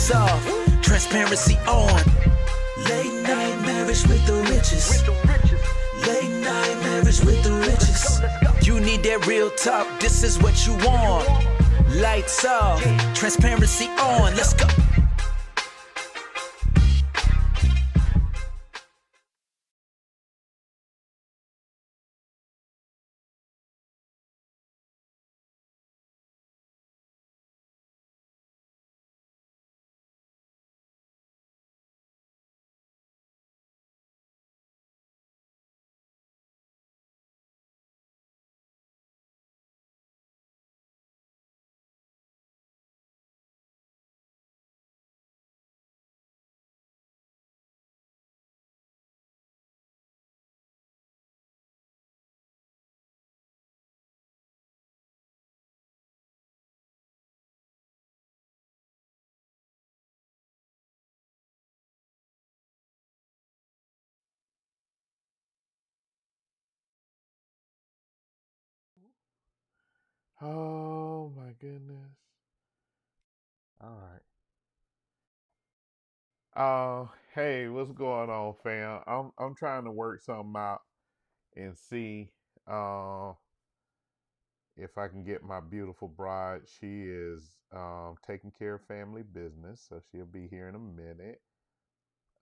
Lights off, transparency on. Late night marriage with the riches. Late night marriage with the riches. You need that real talk, this is what you want. Lights off, transparency on. Let's go. Oh my goodness. All right. Hey, what's going on, fam? I'm trying to work something out and see uh if I can get my beautiful bride. She is taking care of family business, so she'll be here in a minute.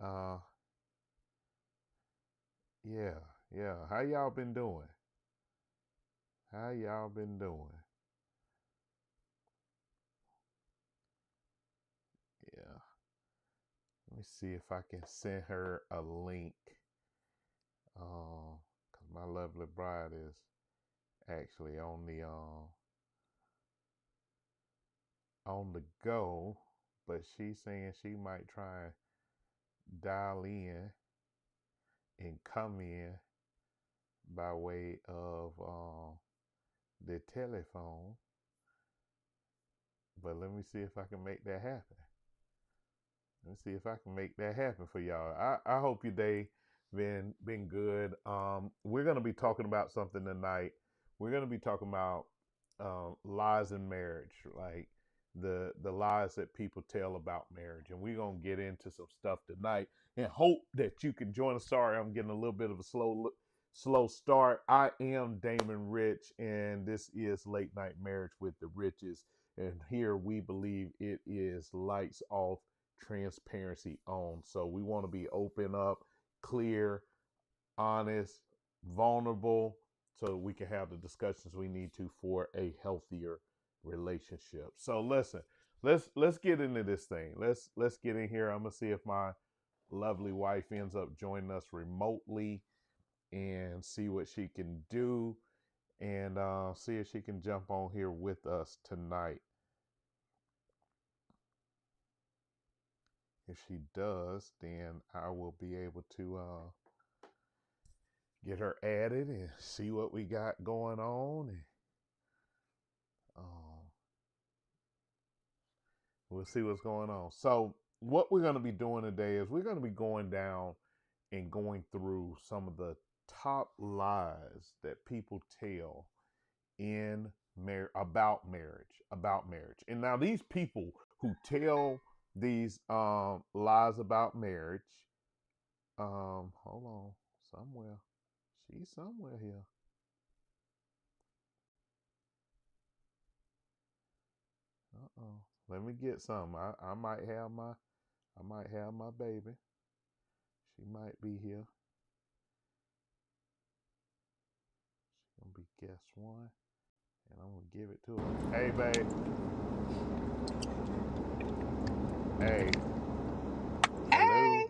Uh yeah, yeah. How y'all been doing? How y'all been doing? Yeah. Let me see if I can send her a link. Cause my lovely bride is actually on the go, but she's saying she might try and dial in and come in by way of the telephone. But let me see if I can make that happen. Let me see if I can make that happen for y'all. I hope your day been good. We're gonna be talking about something tonight. We're gonna be talking about lies in marriage, like the lies that people tell about marriage, and we're gonna get into some stuff tonight. And hope that you can join us. Sorry, I'm getting a little bit of a slow start. I am Damon Rich, and this is Late Night Marriage with the Riches. And here we believe it is lights off, transparency on. So we want to be open up, clear, honest, vulnerable, so we can have the discussions we need to for a healthier relationship. So listen, let's get into this thing. Let's get in here. I'm gonna see if my lovely wife ends up joining us remotely and see what she can do, and see if she can jump on here with us tonight. If she does, then I will be able to get her added and see what we got going on. And um, we'll see what's going on. So, what we're going to be doing today is we're going to be going down and going through some of the top lies that people tell in about marriage. And now these people who tell these lies about marriage, hold on, somewhere she's somewhere here. Uh-oh. Let me get some. I might have my baby. She might be here. She's gonna be guest one. And I'm gonna give it to her. Hey babe. Hey. Hello.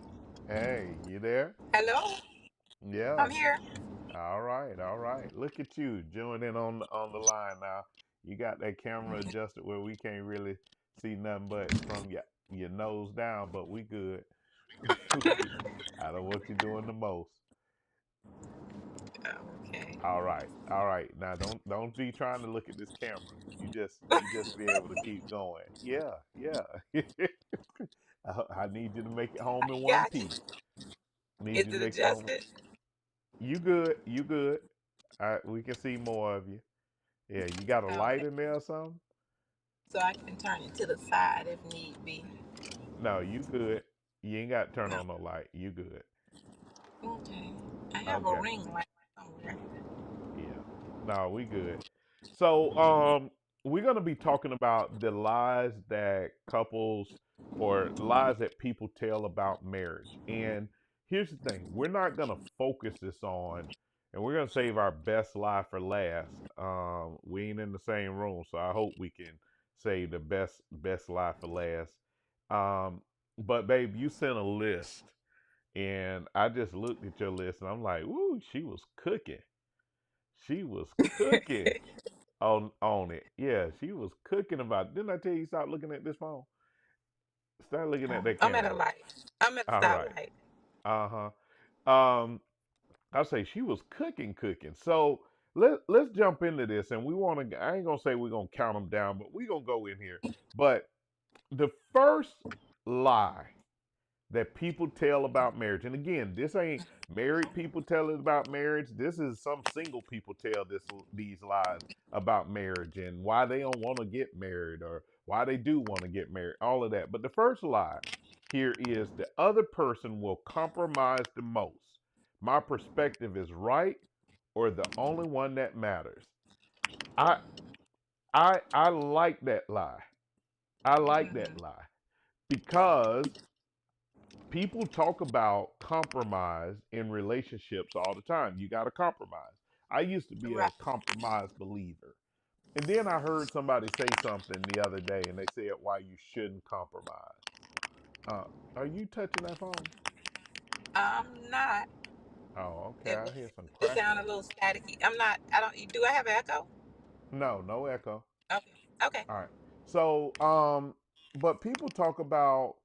Hey, Hey, you there? hello. Yeah. I'm here. All right, all right. Look at you joining on the line now. You got that camera adjusted where we can't really see nothing but from your nose down, but we good. I don't want you doing the most. Okay. All right, all right. Now don't be trying to look at this camera. You just be able to keep going. Yeah, yeah. I need you to make it home in one Got you. piece. Need Is you to it make it home. adjusted You good? You good? We can see more of you. Yeah, you got a light okay, in there or something? so I can turn it to the side if need be. No, you good. You ain't got to turn on no light. You good. Okay. I have a Okay. ring light somewhere. Yeah. No, we good. So, we're gonna be talking about the lies that couples or lies that people tell about marriage. And here's the thing: we're not gonna focus this on, and we're gonna save our best lie for last. We ain't in the same room, so I hope we can save the best lie for last. Um, but babe, you sent a list, and I just looked at your list, and I'm like, "Ooh, she was cooking." She was cooking on it. Yeah, she was cooking about it. Didn't I tell you stop looking at this phone? Start looking at that I'm at a camera. light. I'm at a All right. stoplight. Uh-huh. I'll say she was cooking. So let's jump into this, and we want to. I ain't gonna say we're gonna count them down, but we're gonna go in here. But the first lie that people tell about marriage. And again, this ain't married people tell it about marriage. This is some single people tell these lies about marriage and why they don't want to get married or why they do want to get married. All of that. But the first lie here is the other person will compromise the most. My perspective is right or the only one that matters. I I like that lie. I like that Hmm. lie because people talk about compromise in relationships all the time. You got to compromise. I used to be a Right. compromise believer. And then I heard somebody say something the other day and they said why you shouldn't compromise. Uh, are you touching that phone? I'm not. Oh, okay. It I was. hear some It sounded crackling. a little staticky. I'm not. I don't. Do I have echo? No, no echo. Okay. Okay. All right. So, but people talk about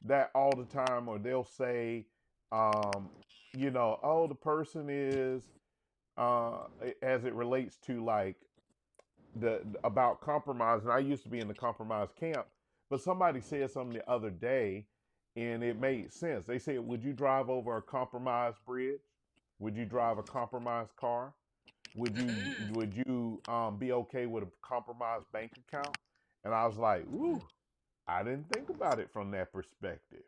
that all the time, or they'll say, um, oh, the person is as it relates to like the about compromise. And I used to be in the compromise camp, but somebody said something the other day, and it made sense. They said, "Would you drive over a compromised bridge? Would you drive a compromised car? Would you be okay with a compromised bank account?" And I was like, "Ooh, I didn't think about it from that perspective."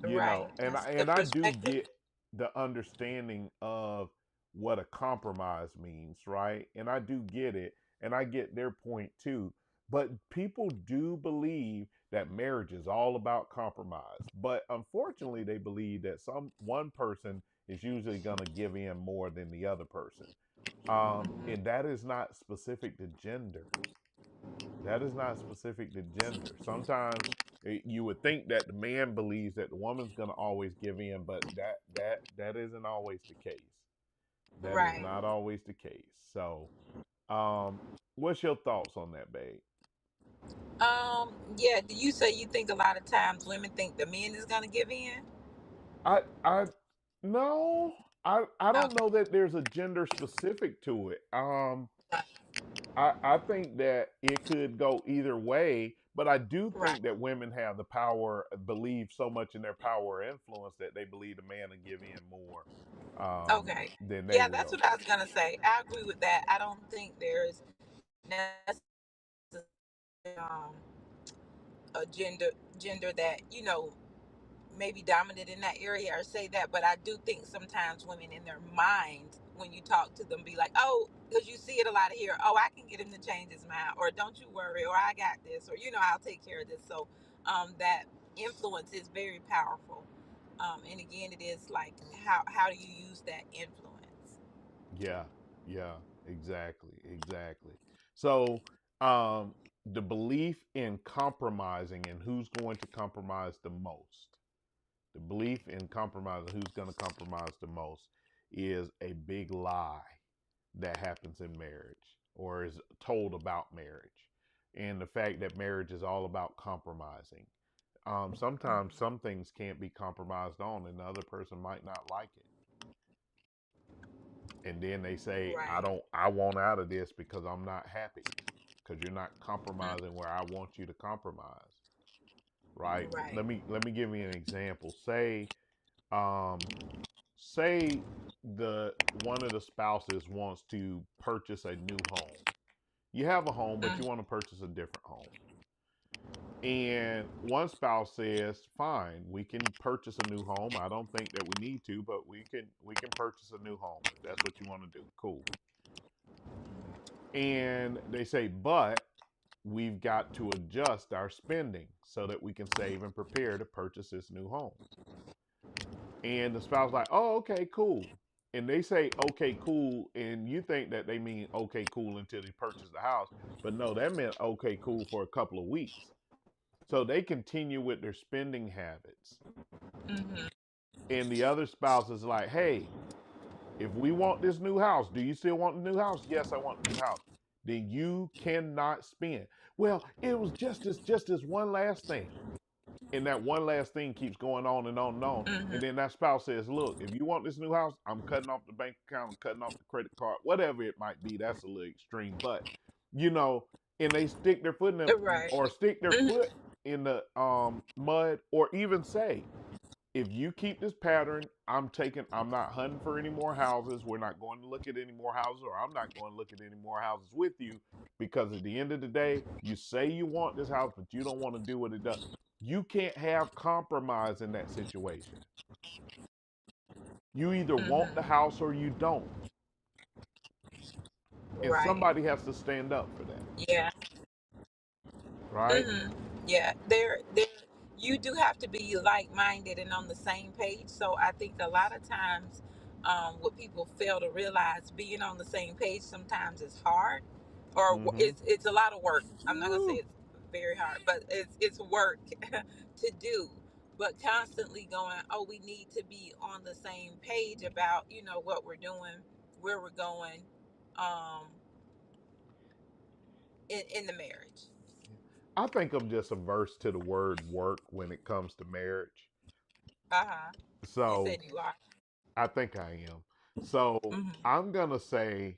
Right. And That's I a and good I do perspective. get the understanding of what a compromise means, right? And I do get it, and I get their point too. But people do believe that marriage is all about compromise. But unfortunately, they believe that some one person is usually going to give in more than the other person. And Hmm. that is not specific to gender. That is not specific to gender. Sometimes you would think that the man believes that the woman's going to always give in, but that isn't always the case. That is Right. not always the case. So, what's your thoughts on that, babe? Yeah. Do you say you think a lot of times women think the men is gonna give in? I no, I don't Okay. know that there's a gender specific to it. Right. I think that it could go either way, but I do Right. think that women have the power, believe so much in their power or influence that they believe the man will give in more Okay. than they Yeah, that's will. what I was gonna say. I agree with that. I don't think there's necessarily um, a gender that maybe dominant in that area or say that, but I do think sometimes women in their mind, when you talk to them, be like, oh, because you see it a lot of here, oh, I can get him to change his mind, or don't you worry, or I got this, or I'll take care of this. So that influence is very powerful. And again, it is like, how do you use that influence? Yeah, yeah, exactly. So, um, the belief in compromising and who's going to compromise the most, the belief in compromising who's going to compromise the most is a big lie that happens in marriage or is told about marriage. And the fact that marriage is all about compromising. Sometimes Mhm. some things can't be compromised on, and the other person might not like it. And then they say, Right. I want out of this because I'm not happy. Because you're not Mm. compromising where I want you to compromise. Right? Right. Let me give you an example. Um say the one of the spouses wants to purchase a new home. You have a home, but you Mm. want to purchase a different home. And one spouse says, "Fine, we can purchase a new home. I don't think that we need to, but we can purchase a new home if that's what you want to do. Cool." And they say, "But we've got to adjust our spending so that we can save and prepare to purchase this new home." And the spouse is like, "Oh, okay, cool." And they say, "Okay, cool," and you think that they mean okay, cool until they purchase the house, but no, that meant okay, cool for a couple of weeks. So they continue with their spending habits. Mm-hmm. And the other spouse is like, "Hey, if we want this new house, do you still want the new house?" "Yes, I want the new house." "Then you cannot spend." "Well, it was just this one last thing." And that one last thing keeps going on and on and on. Mm-hmm. And then that spouse says, "Look, if you want this new house, I'm cutting off the bank account, I'm cutting off the credit card, whatever it might be." That's a little extreme, but you know, and they stick their foot in the Right. or stick their Mm-hmm. foot in the mud, or even say, "If you keep this pattern, I'm not hunting for any more houses. We're not going to look at any more houses, or I'm not going to look at any more houses with you, because at the end of the day, you say you want this house, but you don't want to do what it does." You can't have compromise in that situation. You either want the Mm-hmm. house or you don't. And Right. somebody has to stand up for that, Yeah. right? Mm-hmm. Yeah. There. You do have to be like-minded and on the same page. So I think a lot of times, what people fail to realize, being on the same page sometimes is hard, or Mm-hmm. it's a lot of work. I'm not gonna say Woo. it's very hard, but it's work to do. But constantly going, oh, we need to be on the same page about what we're doing, where we're going, um, in the marriage. I think I'm just averse to the word work when it comes to marriage. Uh-huh. You So said you are. I think I am. So Mm-hmm. I'm gonna say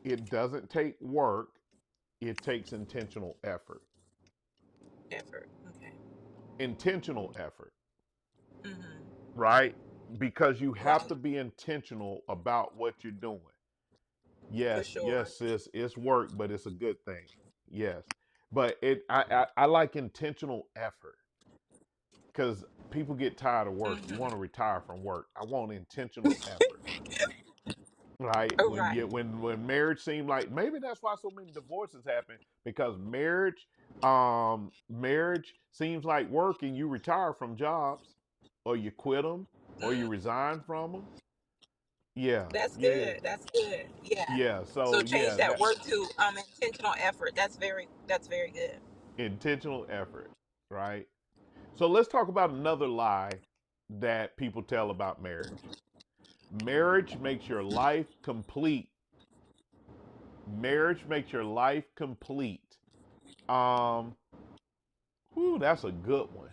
it doesn't take work, it takes intentional effort. Effort. Okay. Intentional effort, Mm-hmm. right? Because you have Right. to be intentional about what you're doing. For Yes, sure. yes, sis, it's work, but it's a good thing. Yes. But I like intentional effort, because people get tired of work. You want to Mm-hmm. retire from work. I want intentional effort. Right? Oh, When right. you when marriage seemed like, maybe that's why so many divorces happen, because marriage seems like work, and you retire from jobs, or you quit them, or you Mm, resign from them. Yeah, that's yeah, good. That's good. Yeah. yeah. So So change yeah, that that word to intentional effort. That's very good. intentional effort, right? So let's talk about another lie that people tell about marriage. Marriage makes your life complete. Marriage makes your life complete. Um, Whew, that's a good one.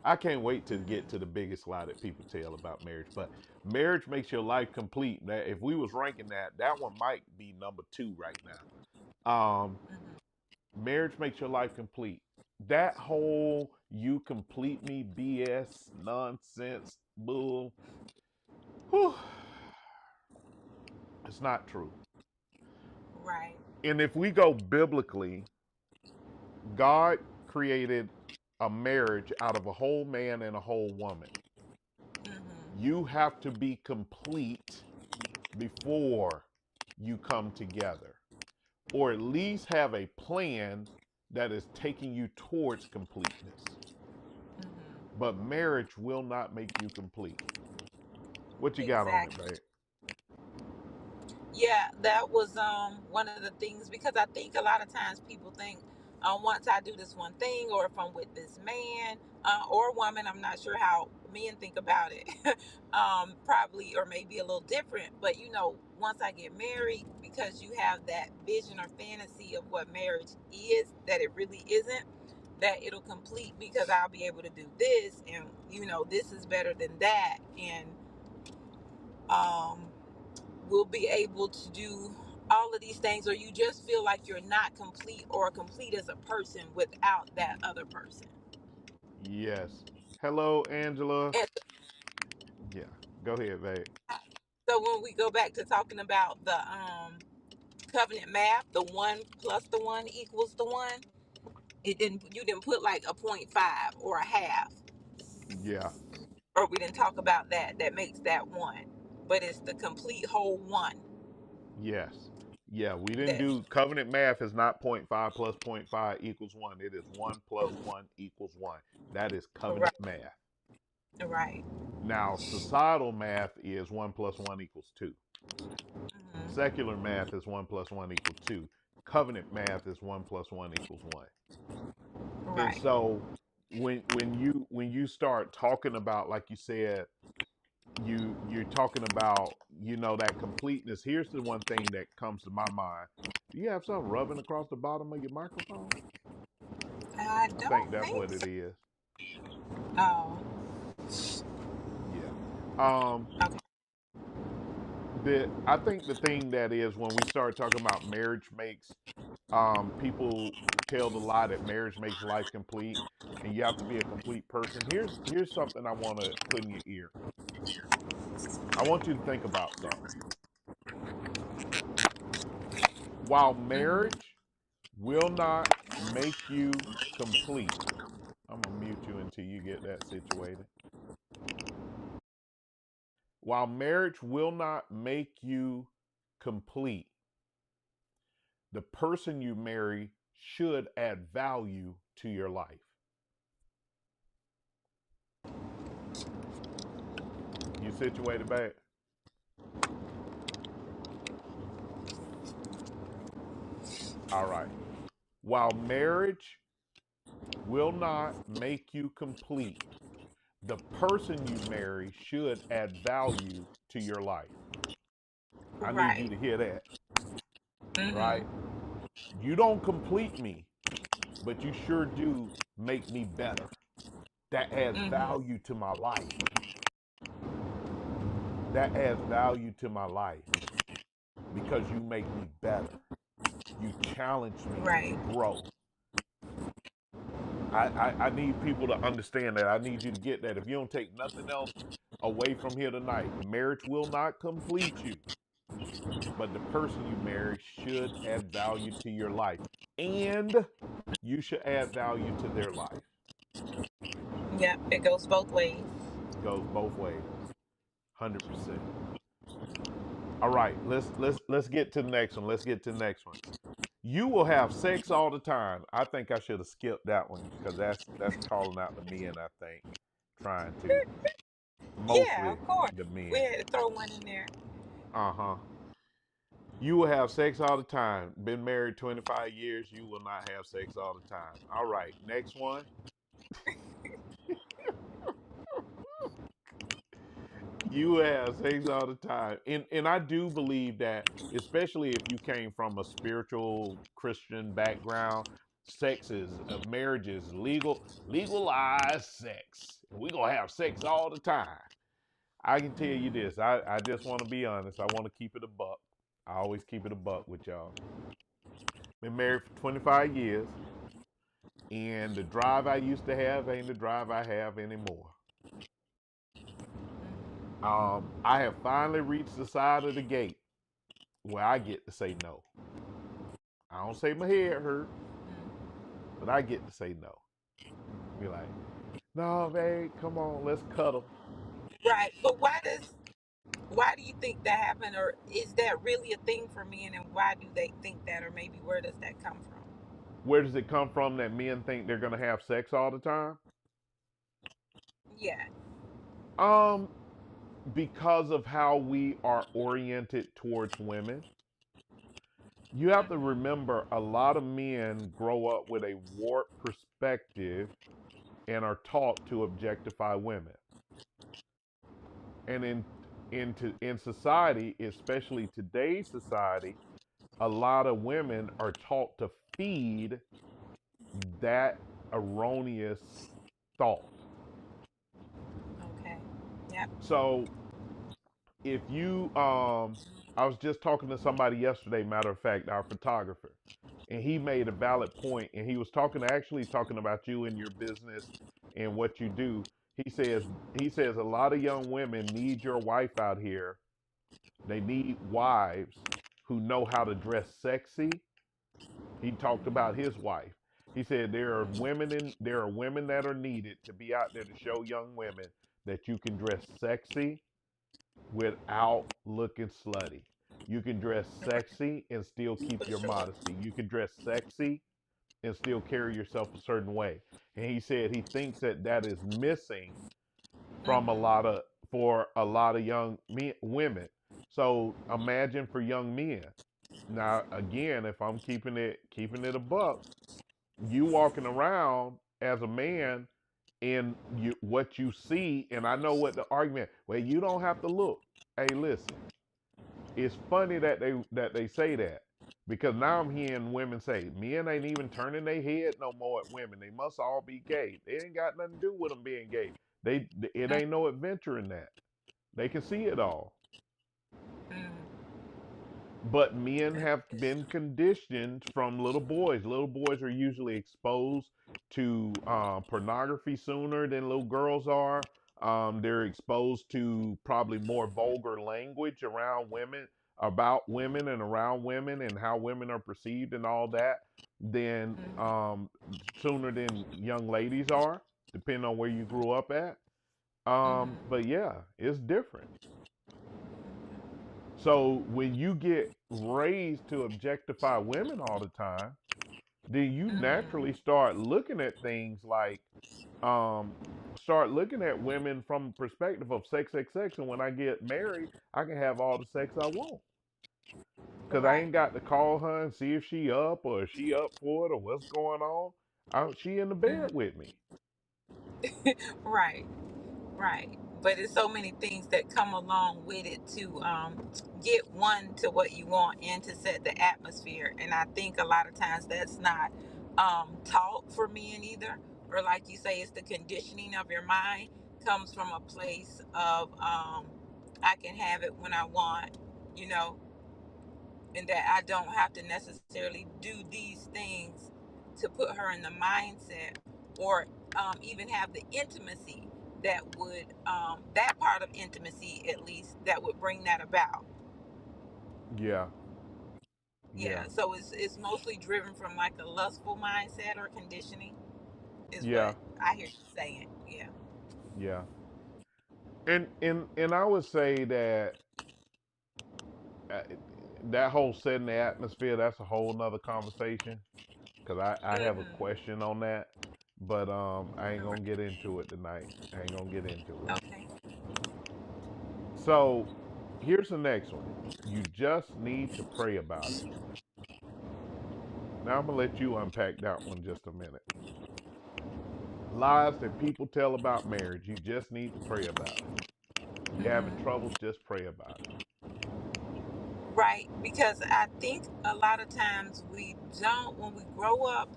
I can't wait to get to the biggest lie that people tell about marriage. But marriage makes your life complete. That, if we was ranking that, that one might be number two right now. Hmm. Marriage makes your life complete. That whole "you complete me" BS nonsense bull. Whew, it's not true. Right. And if we go biblically, God created a marriage out of a whole man and a whole woman. Hmm. You have to be complete before you come together, or at least have a plan that is taking you towards completeness. Hmm. But marriage will not make you complete. What you got on it, Exactly. babe? Yeah, that was one of the things, because I think a lot of times people think, once I do this one thing, or if I'm with this man or woman, I'm not sure how men think about it. Probably, or maybe a little different, but once I get married, because you have that vision or fantasy of what marriage is, that it really isn't, that it'll complete because I'll be able to do this, and this is better than that, and um will be able to do all of these things, or you just feel like you're not complete or complete as a person without that other person. Yes. Hello, Angela. And Yeah. Go ahead, babe. so when we go back to talking about the covenant math, the one plus the one equals the one, It didn't. You didn't put like a 0.5 or a half, Yeah. or we didn't talk about that. That makes that one, but it's the complete whole one. Yes. Yeah, we didn't That do covenant math is not point 0.5 plus point 0.5 equals 1. It is 1 plus 1 equals 1. That is covenant right, math. right. Now, societal math is 1 plus 1 equals 2. Hmm. Secular math is 1 plus 1 equals 2. Covenant math is 1 plus 1 equals 1. And Right. so when you start talking about, like you said, you're talking about, that completeness. Here's the one thing that comes to my mind. Do you have something rubbing across the bottom of your microphone? I I think don't that's think what it so. is. Oh, Yeah. Um okay. I think the thing that is, when we start talking about marriage makes, people tell the lie that marriage makes life complete and you have to be a complete person. Here's something I want to put in your ear. I want you to think about something. While Hmm. marriage will not make you complete, I'm gonna mute you until you get that situated. While marriage will not make you complete, the person you marry should add value to your life. You situated, babe? All right. While marriage will not make you complete, the person you marry should add value to your life. I need you Right. to hear that, Hmm. right? You don't complete me, but you sure do make me better. That adds Hmm. value to my life. That adds value to my life because you make me better. You challenge me to Right. grow. I need people to understand that. I need you to get that. If you don't take nothing else away from here tonight, marriage will not complete you, but the person you marry should add value to your life. And you should add value to their life. Yep. It goes both ways. Goes both ways. 100%. All right, let's get to the next one. Let's get to the next one. You will have sex all the time. I think I should have skipped that one because that's calling out the men, I think. Trying to. Yeah, Mostly of course. the We men. had to throw one in there. Uh-huh. You will have sex all the time. Been married 25 years, you will not have sex all the time. All right, next one. You have sex all the time. And I do believe that, especially if you came from a spiritual Christian background, sex is marriage is legalized sex. We're gonna have sex all the time. I can tell you this. I just want to be honest. I want to keep it a buck. I always keep it a buck with y'all. Been married for 25 years, and the drive I used to have ain't the drive I have anymore. I have finally reached the side of the gate where I get to say no. I don't say my head hurt, but I get to say no. Be like, no, babe, come on, let's cuddle. Right. But why do you think that happened, or is that really a thing for men, and why do they think that, or maybe where does that come from? Where does it come from that men think they're gonna have sex all the time? Yeah. Um, because of how we are oriented towards women. You have to Hmm. remember, a lot of men grow up with a warped perspective and are taught to objectify women. And in society, especially today's society, a lot of women are taught to feed that erroneous thought. Okay. Yep. So if you I was just talking to somebody yesterday, matter of fact, our photographer, and he made a valid point, and he was talking about you and your business and what you do. He says a lot of young women need your wife out here. They need wives who know how to dress sexy. He talked about his wife. He said there are women that are needed to be out there to show young women that you can dress sexy without looking slutty. You can dress sexy and still keep For your sure. modesty. You can dress sexy and still carry yourself a certain way. And he said he thinks that that is missing from a Mm-hmm. lot of for a lot of young women. So imagine for young men. Now again, if I'm keeping it a buck, you walking around as a man in what you see, and I know what the argument. Well, you don't have to look. Hey, listen, it's funny that they say that because now I'm hearing women say men ain't even turning their head no more at women. They must all be gay. They ain't got nothing to do with them being gay. It ain't no adventure in that. They can see it all. Mm-hmm. But men have been conditioned from little boys. Little boys are usually exposed to pornography sooner than little girls are. They're exposed to probably more vulgar language around women, about women, and around women, and how women are perceived and all that, than sooner than young ladies are, depending on where you grew up at. Mm-hmm. But yeah, it's different. So when you get raised to objectify women all the time, then you Mm-hmm. naturally start looking at things like, um, start looking at women from the perspective of sex, sex, sex. And when I get married, I can have all the sex I want because I Right. ain't got to call her and see if she up or if she up for it or what's going on. She in the bed Mm-hmm. with me. Right. Right. But it's so many things that come along with it to get one to what you want and to set the atmosphere. And I think a lot of times that's not taught for men either. Or like you say, it's the conditioning of your mind comes from a place of I can have it when I want, you know, and that I don't have to necessarily do these things to put her in the mindset or even have the intimacy that would that part of intimacy at least that would bring that about. Yeah, Yeah, yeah, so it's mostly driven from like a lustful mindset or conditioning is what yeah, I hear you saying. Yeah. yeah. And I would say that uh, that whole setting the atmosphere, that's a whole nother conversation because I have a Mm-hmm. question on that, but I ain't All gonna right. get into it tonight. I ain't gonna get into it. Okay. So here's the next one. You just need to pray about it. Now I'm gonna let you unpack that one just a minute. Lies that people tell about marriage, you just need to pray about it. You having Mm-hmm. troubles, just pray about it. Right, because I think a lot of times we don't, when we grow up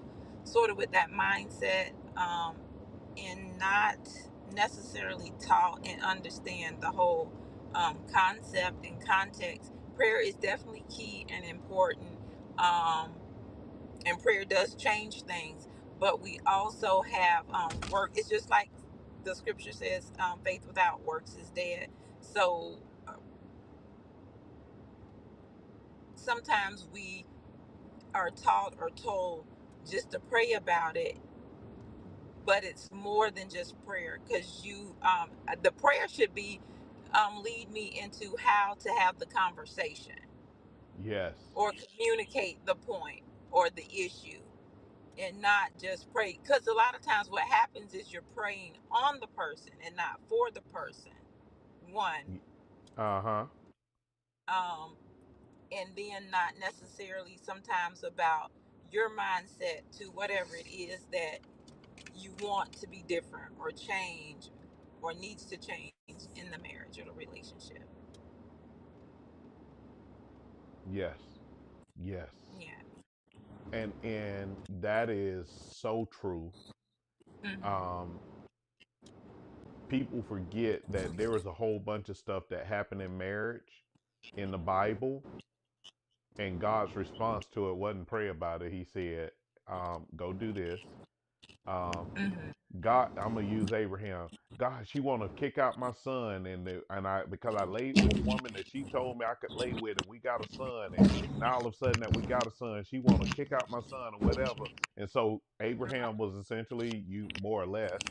sort of with that mindset and not necessarily taught and understand the whole concept and context, prayer is definitely key and important. Um, and prayer does change things, but we also have work. It's just like the scripture says faith without works is dead. So sometimes we are taught or told just to pray about it, but it's more than just prayer because you the prayer should be lead me into how to have the conversation Yes. or communicate the point or the issue and not just pray, because a lot of times what happens is you're praying on the person and not for the person, one, Uh huh. um and then not necessarily sometimes about your mindset to whatever it is that you want to be different or change or needs to change in the marriage or the relationship. Yes. Yes. Yeah. And that is so true. Mm-hmm. Um, People forget that there was a whole bunch of stuff that happened in marriage in the Bible, and God's response to it wasn't pray about it. He said, "Go do this." Um, Mhm. God, I'm gonna use Abraham. God, she want to kick out my son, and I because I laid with a woman that she told me I could lay with, and we got a son, and now all of a sudden that we got a son, she want to kick out my son or whatever. And so Abraham was essentially, you more or less,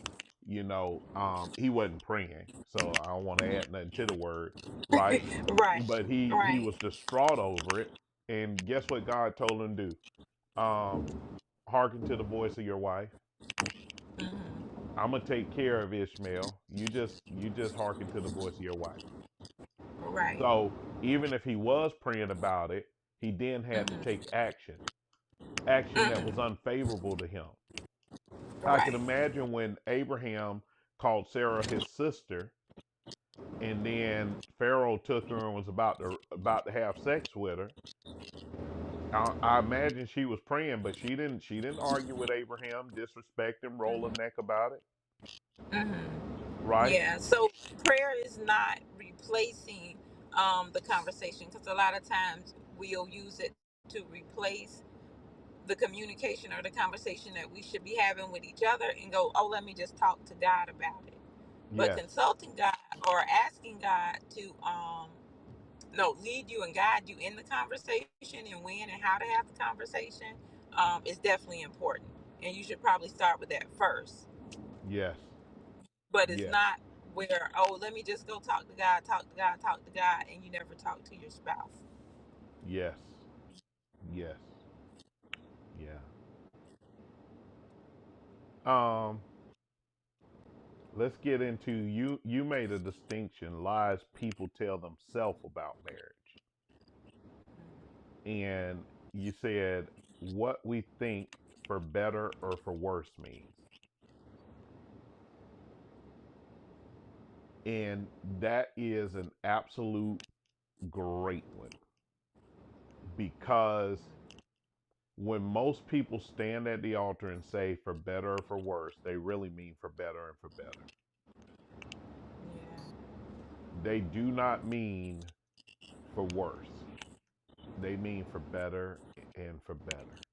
he wasn't praying, so I don't want to add nothing to the word, right? Right. But he Right. was distraught over it, and guess what God told him to do? Hearken to the voice of your wife. Mhm. I'm gonna take care of Ishmael. You just hearken to the voice of your wife. Right. So even if he was praying about it, he then had to take Mhm. action that was Mhm. unfavorable to him. I can Right. imagine when Abraham called Sarah his sister, and then Pharaoh took her and was about to have sex with her. I imagine she was praying, but she didn't argue with Abraham, disrespect him, roll her neck about it, Mhm. right? Yeah. So prayer is not replacing the conversation, because a lot of times we'll use it to replace the communication or the conversation that we should be having with each other and go, oh, let me just talk to God about it. But Yes, consulting God or asking God to no lead you and guide you in the conversation and when and how to have the conversation is definitely important. And you should probably start with that first. yes, But it's yes, not where, oh, let me just go talk to God, talk to God, talk to God, and you never talk to your spouse. yes, yes, yeah. Um, let's get into you. You made a distinction: lies people tell themselves about marriage, and you said what we think for better or for worse means, and that is an absolute great one because when most people stand at the altar and say for better or for worse, they really mean for better and for better. Yeah. They do not mean for worse. They mean for better and for better.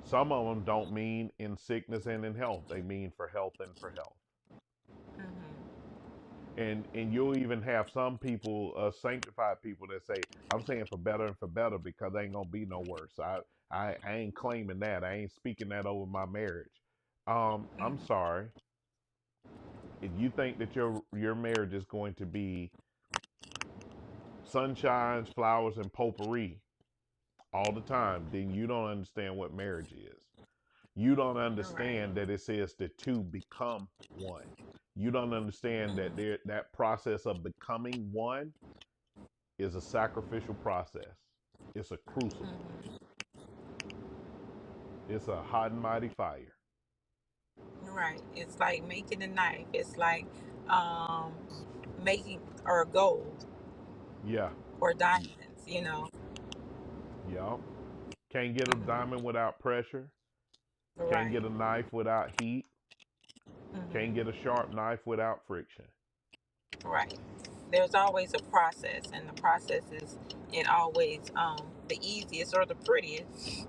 Some of them don't mean in sickness and in health. They mean for health and for health. Hmm. And you'll even have some people, sanctified people, that say, "I'm saying for better and for better because ain't gonna be no worse." I ain't claiming that. I ain't speaking that over my marriage. I'm sorry. If you think that your marriage is going to be sunshines, flowers, and potpourri all the time, then you don't understand what marriage is. You don't Right. understand that it says the two become one. You don't understand that Hmm. that process of becoming one is a sacrificial process. It's a crucible. Hmm. It's a hot and mighty fire. Right. It's like making a knife. It's like um, making or gold Yeah. or diamonds. Yup. Can't get a Hmm. diamond without pressure. Can't Right. get a knife without heat. Can't get a Hmm. sharp knife without friction. Right. There's always a process, and the process is in always the easiest or the prettiest.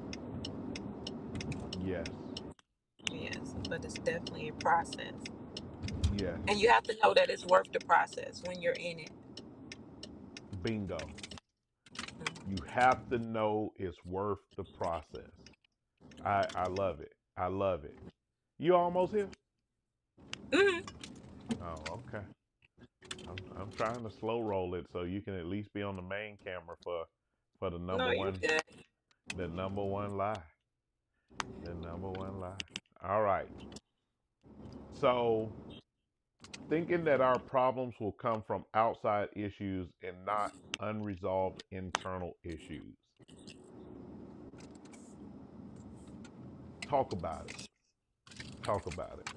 Yes. Yes, but it's definitely a process, Yes. and you have to know that it's worth the process when you're in it. Bingo. You Mhm. have to know it's worth the process. I love it. I love it. You almost here? Mhm. Oh, okay. I'm trying to slow roll it so you can at least be on the main camera for the No, you're good. number one lie. The number one lie. All right. So thinking that our problems will come from outside issues and not unresolved internal issues. Talk about it. Talk about it.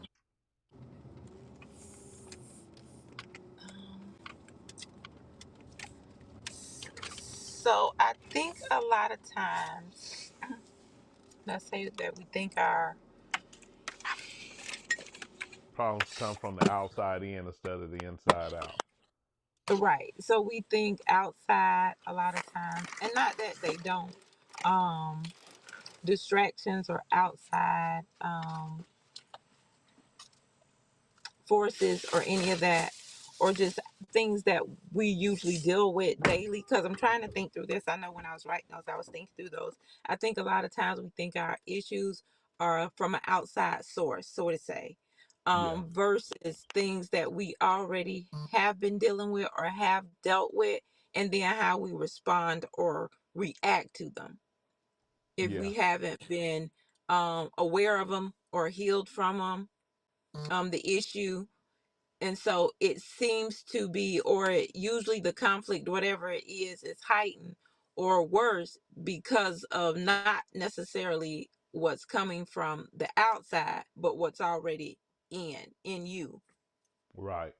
So I think a lot of times, let's say that we think our Problems come from the outside in instead of the inside out. right. So we think outside a lot of times, and not that they don't. Um, Distractions or outside. forces or any of that, or just things that we usually deal with daily? Because I'm trying to think through this. I know when I was writing those, I was thinking through those. I think a lot of times we think our issues are from an outside source, so to say, Yeah. versus things that we already have been dealing with or have dealt with, and then how we respond or react to them if Yeah. we haven't been aware of them or healed from them, the issue. And so it seems to be, or usually the conflict, whatever it is heightened or worse because of not necessarily what's coming from the outside, but what's already in you. Right.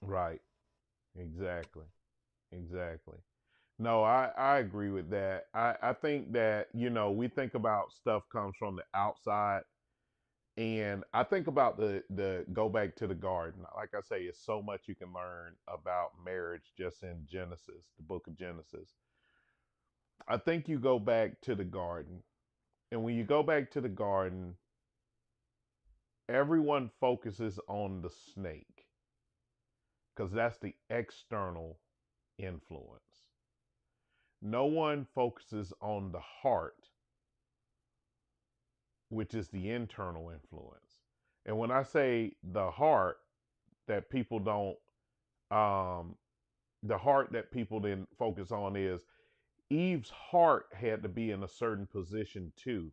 Right. Exactly. Exactly. No, I agree with that. I think that, we think about stuff comes from the outside. And I think about the go back to the garden. Like I say, it's so much you can learn about marriage just in Genesis, the book of Genesis. I think you go back to the garden. And when you go back to the garden, everyone focuses on the snake because that's the external influence. No one focuses on the heart, which is the internal influence. And when I say the heart, that people don't, um, the heart that people didn't focus on is Eve's heart had to be in a certain position too,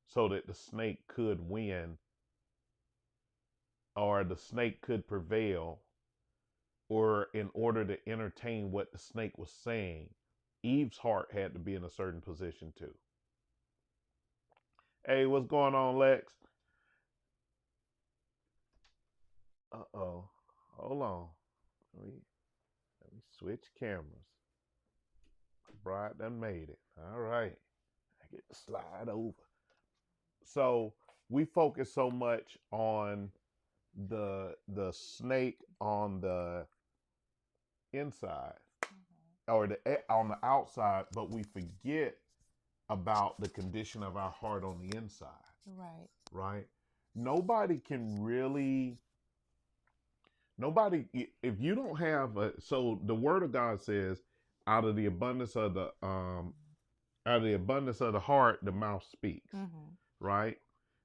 so that the snake could win or the snake could prevail, or in order to entertain what the snake was saying, Eve's heart had to be in a certain position too. Hey, what's going on, Lex? Uh oh. Hold on. Let me switch cameras. Bride done made it. All right. I get to slide over. So we focus so much on the snake on the inside or on the outside, but we forget about the condition of our heart on the inside. Right. Right? Nobody can really nobody if you don't have a so the word of God says out of the abundance of the out of the abundance of the heart the mouth speaks, Mm-hmm. right?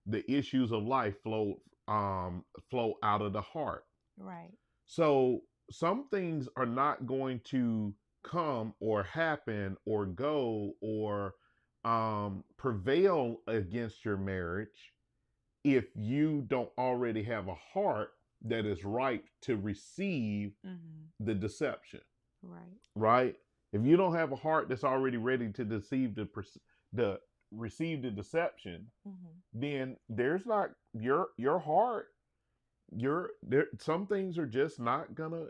The issues of life flow out of the heart. Right. So some things are not going to come or happen or go or prevail against your marriage if you don't already have a heart that is ripe to receive the deception, Right. right? If you don't have a heart that's already ready to deceive the receive the deception, then there's not your heart. Your there some things are just not gonna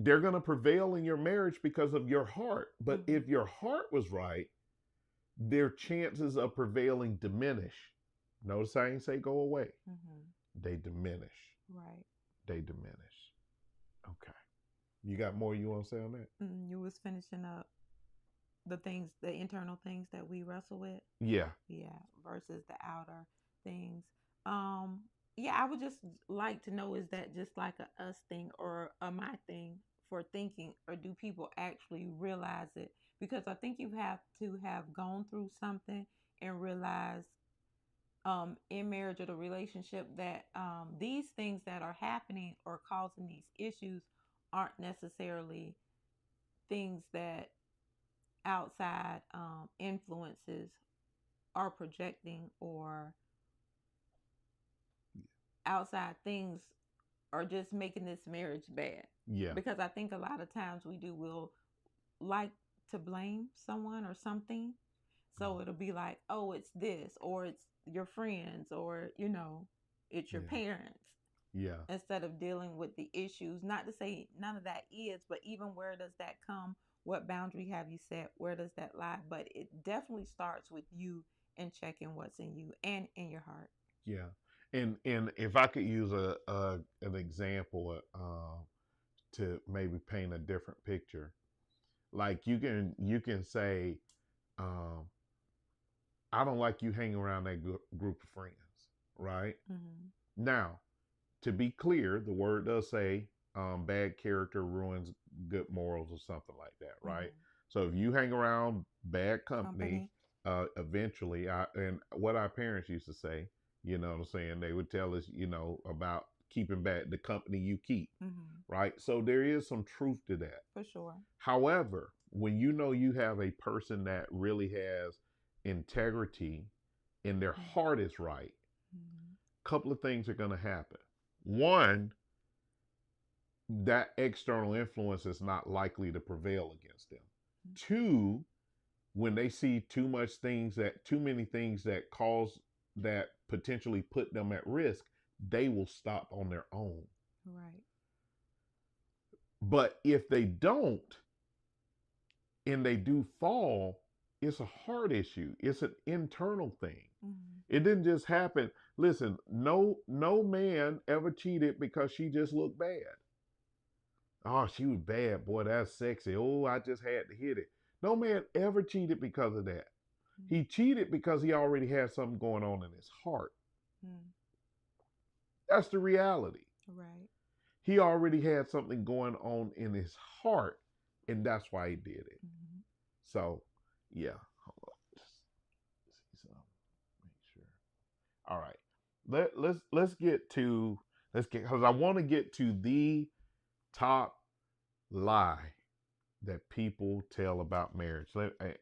they're gonna prevail in your marriage because of your heart. But if your heart was right, their chances of prevailing diminish. Notice I ain't say go away. They diminish. Right. They diminish. Okay. You got more you want to say on that? You was finishing up the things, the internal things that we wrestle with. Yeah. Yeah, versus the outer things. Um, yeah, I would just like to know, is that just like a us thing or a my thing for thinking, or do people actually realize it? Because I think you have to have gone through something and realize in marriage or the relationship that these things that are happening or causing these issues aren't necessarily things that outside influences are projecting, or outside things are just making this marriage bad. Yeah. Because I think a lot of times we'll like to blame someone or something. So it'll be like, oh, it's this, or it's your friends, or, it's your Yeah. parents, Yeah. instead of dealing with the issues. Not to say none of that is, but even where does that come? What boundary have you set? Where does that lie? But it definitely starts with you and checking what's in you and in your heart. Yeah. And if I could use an example to maybe paint a different picture, like you can say, um, I don't like you hanging around that group of friends. right? Mm-hmm. Now, to be clear, the word does say bad character ruins good morals or something like that, right? Mm-hmm. So if you hang around bad company, Company. eventually, and what our parents used to say, you know what I'm saying, they would tell us, you know, about keeping back the company you keep, Mm-hmm. right? So there is some truth to that. For sure. However, when you know you have a person that really has integrity and their heart is right, Mm-hmm. a couple of things are going to happen. One, that external influence is not likely to prevail against them. Two, when they see too many things that cause that potentially put them at risk, they will stop on their own. Right. But if they don't and they do fall, it's a heart issue. It's an internal thing. Mm-hmm. It didn't just happen. Listen, no man ever cheated because she just looked bad. Oh, she was bad. Boy, that's sexy. Oh, I just had to hit it. No man ever cheated because of that. Mm-hmm. He cheated because he already had something going on in his heart. Mm-hmm. That's the reality. Right. He already had something going on in his heart, and that's why he did it. Mm-hmm. So, yeah. Hold on. Just see something. Make sure. All right. Let's get because I want to get to the top lie that people tell about marriage.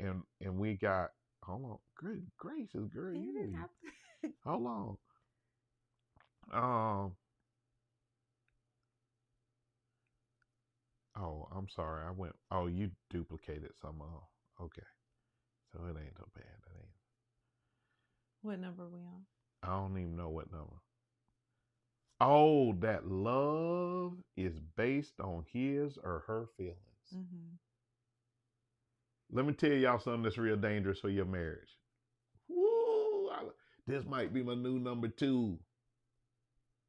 And we got, hold on, good gracious, girl, You didn't you have to. hold on. Um, oh, I'm sorry, I went. Oh, you duplicated some. Okay, so it ain't so bad. It ain't. What number are we on? I don't even know what number. Oh, that love is based on his or her feelings. Mm-hmm. Let me tell y'all something that's real dangerous for your marriage. Woo! This might be my new number two.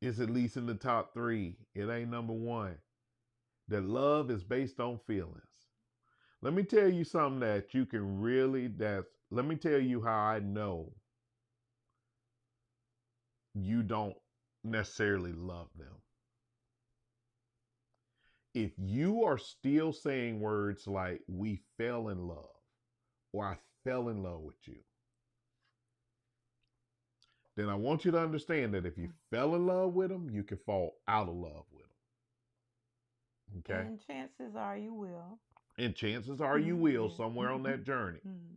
It's at least in the top three. It ain't number one. That love is based on feelings. Let me tell you something that you can really, let me tell you how I know you don't necessarily love them. If you are still saying words like, we fell in love, or I fell in love with you, then I want you to understand that if you fell in love with them, you can fall out of love with them. Okay? And chances are you will. And chances are you will Yeah. somewhere on that journey. Mm-hmm.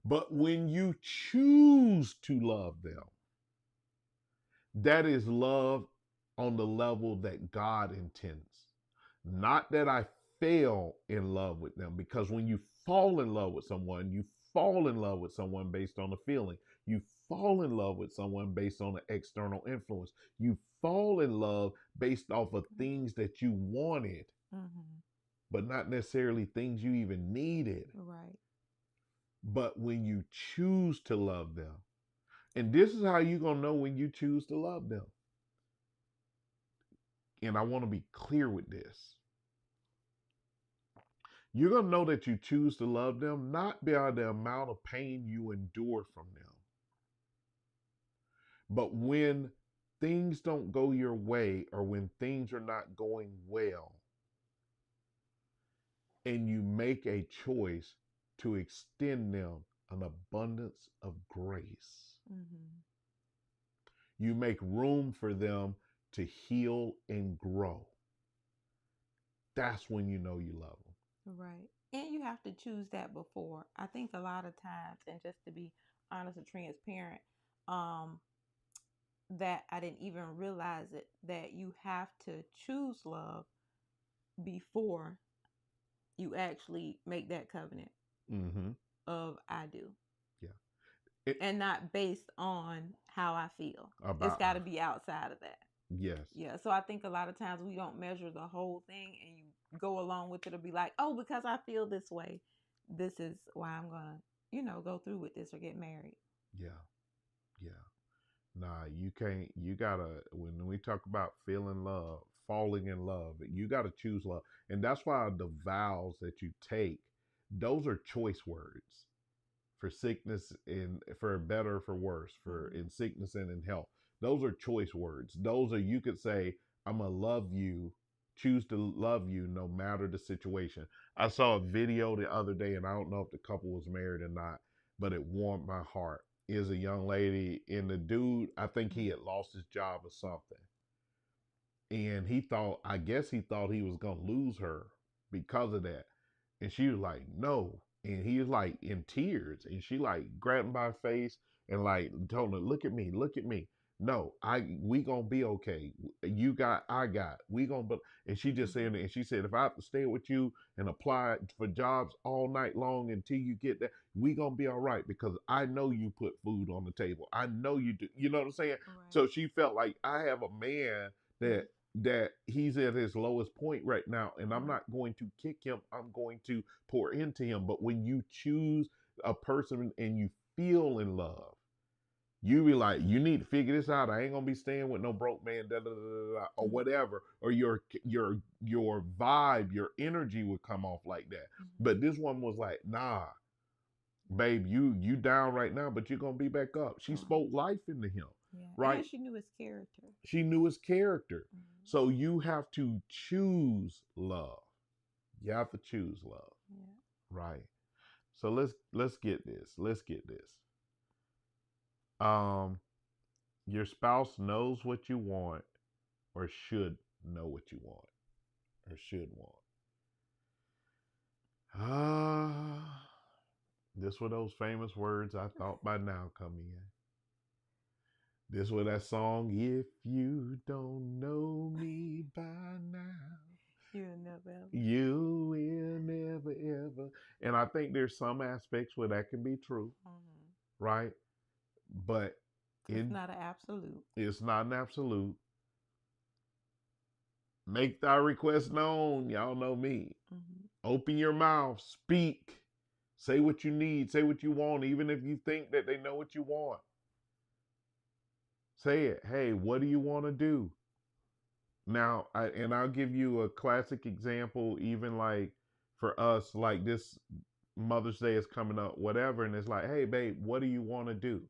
But when you choose to love them, that is love on the level that God intends. Not that I fell in love with them, because when you fall in love with someone, you fall in love with someone based on a feeling. You fall in love with someone based on an external influence. You fall in love based off of things that you wanted, Mm-hmm. but not necessarily things you even needed. Right. But when you choose to love them, and this is how you're going to know when you choose to love them. And I want to be clear with this. You're going to know that you choose to love them not by the amount of pain you endure from them, but when things don't go your way or when things are not going well, and you make a choice to extend them an abundance of grace. Mm-hmm. You make room for them to heal and grow. That's when you know you love them. Right. And you have to choose that before. I think a lot of times, and just to be honest and transparent, um, that I didn't even realize it, that you have to choose love before you actually make that covenant Mm-hmm. of I do. Yeah. And not based on how I feel. It's About got to be outside of that. yes. Yeah. So I think a lot of times we don't measure the whole thing and you go along with it or be like, oh, because I feel this way, this is why I'm going to, go through with this or get married. Yeah. Yeah. Nah, you can't. You gotta. When we talk about feeling love, falling in love, you gotta choose love, and that's why the vows that you take, those are choice words for sickness and for better, for worse, for in sickness and in health. Those are choice words. Those are, you could say, I'm going to love you, choose to love you no matter the situation. I saw a video the other day, and I don't know if the couple was married or not, but it warmed my heart. Is a young lady, and the dude, I think he had lost his job or something. And he thought, I guess he thought he was going to lose her because of that. And she was like, no. And he was like in tears. And she like grabbed him by the face and like told him, look at me, look at me. No, we gonna be okay. You got, I got. We gonna be. And she just said, and she said, if I have to stay with you and apply for jobs all night long until you get that, we gonna be all right because I know you put food on the table. I know you do. You know what I'm saying? Right. So she felt like I have a man that he's at his lowest point right now, and I'm not going to kick him. I'm going to pour into him. But when you choose a person and you feel in love, you be like, you need to figure this out. I ain't gonna be staying with no broke man, or whatever. Or your vibe, your energy would come off like that. But this one was like, nah, babe, you down right now, but you're gonna be back up. She spoke life into him. Yeah. Right? And she knew his character. She knew his character. So you have to choose love. You have to choose love. Yeah. Right. So let's get this. Let's get this. Your spouse knows what you want or should know what you want or should want. This were those famous words I thought by now come in. This was that song, if you don't know me by now, you'll never ever. You will never ever. And I think there's some aspects where that can be true, right? But it's not an absolute. It's not an absolute. Make thy request known. Y'all know me. Open your mouth. Speak. Say what you need. Say what you want, even if you think that they know what you want. Say it. Hey, what do you want to do? Now, I'll give you a classic example, even like for us, like this Mother's Day is coming up, whatever, and it's like, hey, babe, what do you want to do?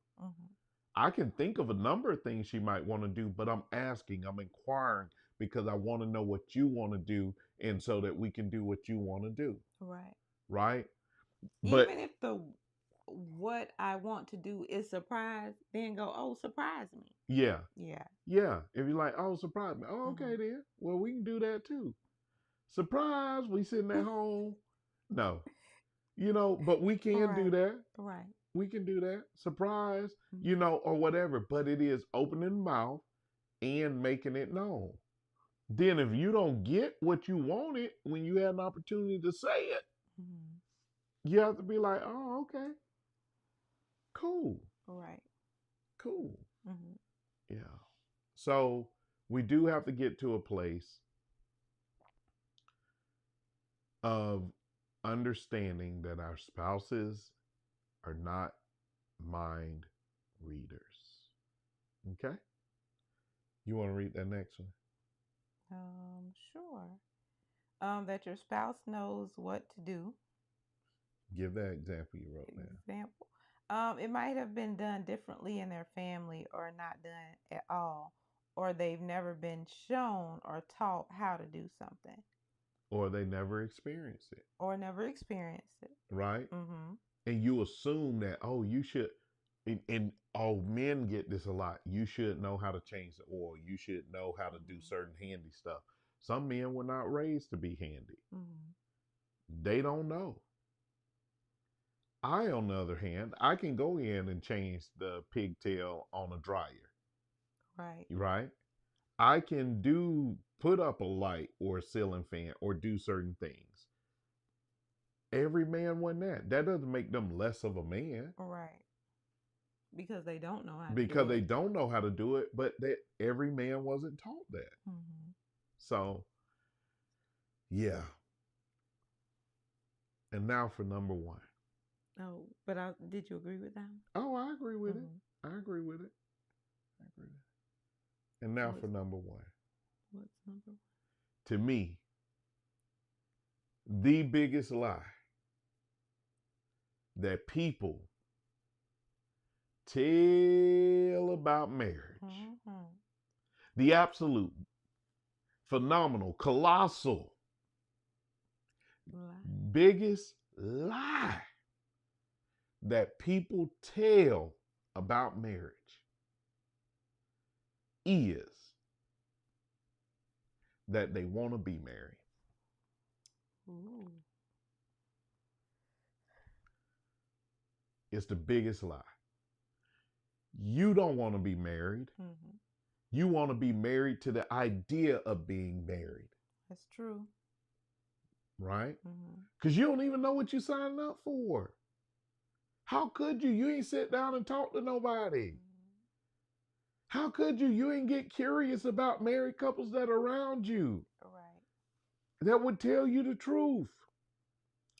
I can think of a number of things she might want to do, but I'm asking, I'm inquiring because I want to know what you want to do, and so that we can do what you want to do. Right. Right? But even if what I want to do is surprise, then go, oh, surprise me. Yeah. Yeah. Yeah. If you're like, oh, surprise me. Oh, okay then. Well, we can do that too. Surprise, we sitting at home. No. But we can do that. Right. We can do that. Surprise, or whatever. But it is opening the mouth and making it known. Then if you don't get what you wanted when you had an opportunity to say it, you have to be like, oh, okay. Cool. Right. Cool. Yeah. So we do have to get to a place of understanding that our spouses are not mind readers. Okay? You want to read that next one? Sure. That your spouse knows what to do. Give that example you wrote down. Example. It might have been done differently in their family or not done at all, or they've never been shown or taught how to do something. Or they never experienced it. Right? And you assume that, oh, you should, and all men get this a lot. You should know how to change the oil. You should know how to do certain handy stuff. Some men were not raised to be handy. They don't know. I, on the other hand, I can go in and change the pigtail on a dryer. Right. Right? I can put up a light or a ceiling fan or do certain things. Every man wasn't that. That doesn't make them less of a man. Right. Because they don't know how to do it. Because they don't know how to do it, but that every man wasn't taught that. So, yeah. And now for number one. Oh, but did you agree with that? Oh, I agree with it. I agree with it. And now for number one. What's number one? To me, the biggest lie that people tell about marriage The absolute, phenomenal, colossal, Lie. biggest lie that people tell about marriage is that they want to be married. Ooh. It's the biggest lie. You don't want to be married. Mm-hmm. You want to be married to the idea of being married, That's true. right? Mm-hmm. Because you don't even know what you're signing up for. How could you? You ain't sit down and talk to nobody. Mm-hmm. How could you? You ain't get curious about married couples that are around you Right. that would tell you the truth.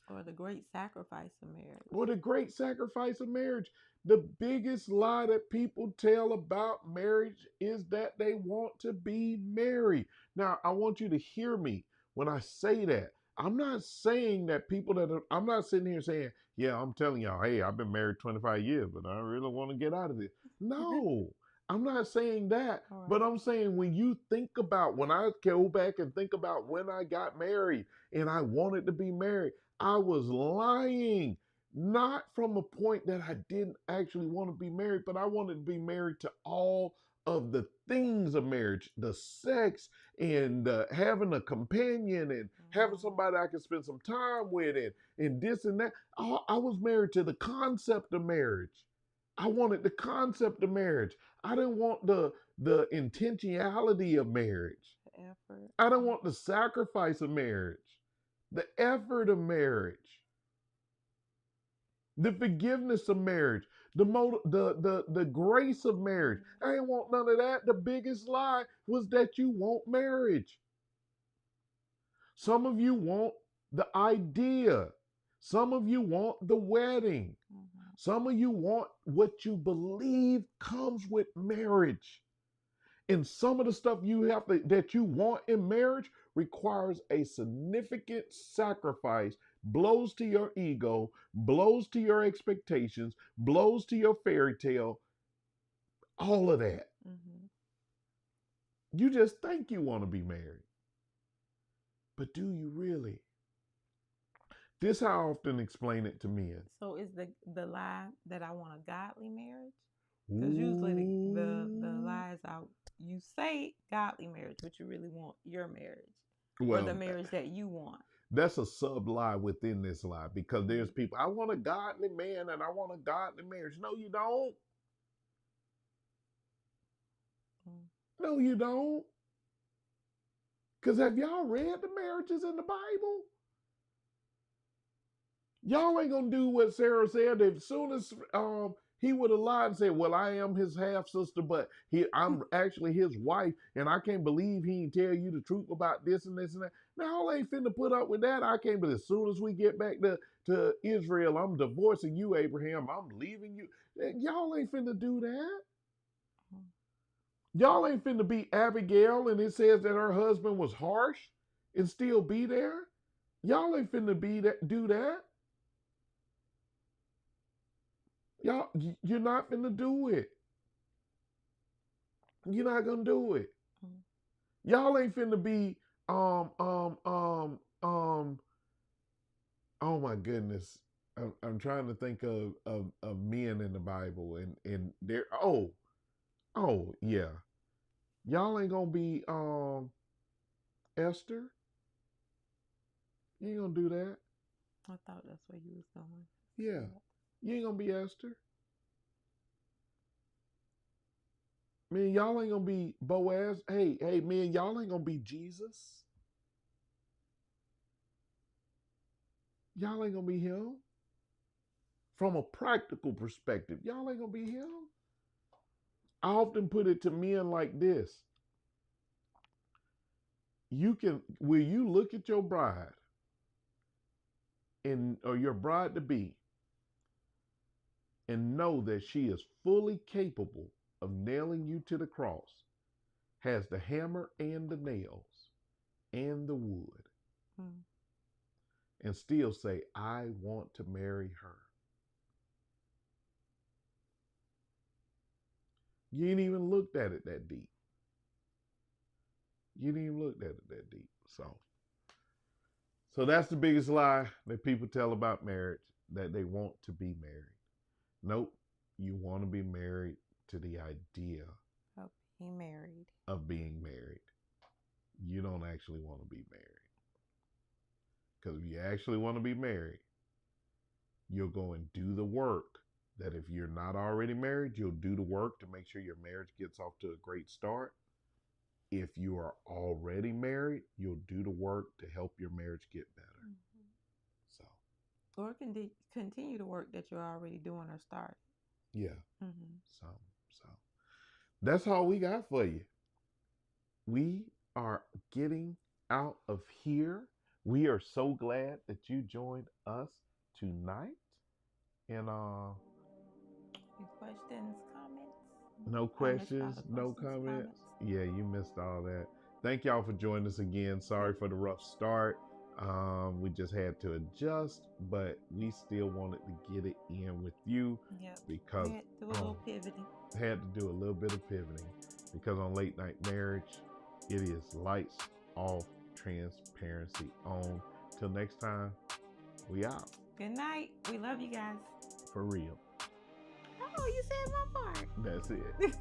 Or the great sacrifice of marriage. Or the great sacrifice of marriage. The biggest lie that people tell about marriage is that they want to be married. Now, I want you to hear me when I say that. I'm not saying that I'm not sitting here saying, yeah, I'm telling y'all, hey, I've been married 25 years, but I really want to get out of this. No, I'm not saying that. All But right. I'm saying when I go back and think about when I got married and I wanted to be married, I was lying. Not from a point that I didn't actually want to be married, but I wanted to be married to all of the things of marriage, the sex and having a companion and having Mm-hmm. somebody I could spend some time with and this and that. I was married to the concept of marriage. I wanted the concept of marriage. I didn't want the intentionality of marriage. The effort. I didn't want the sacrifice of marriage, the effort of marriage, the forgiveness of marriage, the grace of marriage. I didn't want none of that. The biggest lie was that you want marriage. Some of you want the idea. Some of you want the wedding. Mm-hmm. Some of you want what you believe comes with marriage. And some of the stuff that you want in marriage requires a significant sacrifice, blows to your ego, blows to your expectations, blows to your fairy tale, all of that. Mm-hmm. You just think you want to be married. But do you really? This how I often explain it to men. So is the lie that I want a godly marriage? Because usually the lies out, you say godly marriage, but you really want your marriage or the Well, marriage that you want. that's a sub lie within this lie because there's Mm-hmm. people, I want a godly man and I want a godly marriage. No, you don't. No, you don't. Because have y'all read the marriages in the Bible? Y'all ain't gonna do what Sarah said. As soon as he would have lied and said, "Well, I am his half sister, but I'm actually his wife, and I can't believe he didn't tell you the truth about this and this and that." Now, I ain't finna put up with that. I can't. But as soon as we get back to Israel, I'm divorcing you, Abraham. I'm leaving you. Y'all ain't finna do that. Y'all ain't finna be Abigail, and it says that her husband was harsh, and still be there. Y'all ain't finna be that. Do that. Y'all, you're not gonna do it. You're not gonna do it. Y'all ain't finna be um um um um. Oh my goodness, I'm trying to think of men in the Bible and they're yeah. Y'all ain't gonna be Esther. You ain't gonna do that. I thought that's where you was going. Yeah, you ain't gonna be Esther. Man, y'all ain't gonna be Boaz. Hey, man, y'all ain't gonna be Jesus. Y'all ain't gonna be him. From a practical perspective, y'all ain't gonna be him. I often put it to men like this. Will you look at your bride or your bride to be and know that she is fully capable of nailing you to the cross, has the hammer and the nails and the wood, and still say, I want to marry her? You ain't even looked at it that deep. You didn't even look at it that deep. So that's the biggest lie that people tell about marriage, that they want to be married. Nope. You want to be married to the idea of being married. You don't actually want to be married. Because if you actually want to be married, you'll go and do the work that if you're not already married, you'll do the work to make sure your marriage gets off to a great start. If you are already married, you'll do the work to help your marriage get better. Mm-hmm. So, or continue the work that you're already doing or started. Yeah. Mm-hmm. So that's all we got for you. We are getting out of here. We are so glad that you joined us tonight. And Any questions, comments? no questions, no comments. Yeah, you missed all that. Thank y'all for joining us again. Sorry for the rough start. We just had to adjust, but we still wanted to get it in with you. Yep. Because we had to do a little pivoting. Had to do a little bit of pivoting because on Late Night Marriage, it is lights off, transparency on. Till next time, we out. Good night. We love you guys. For real. Oh, you said my part. That's it.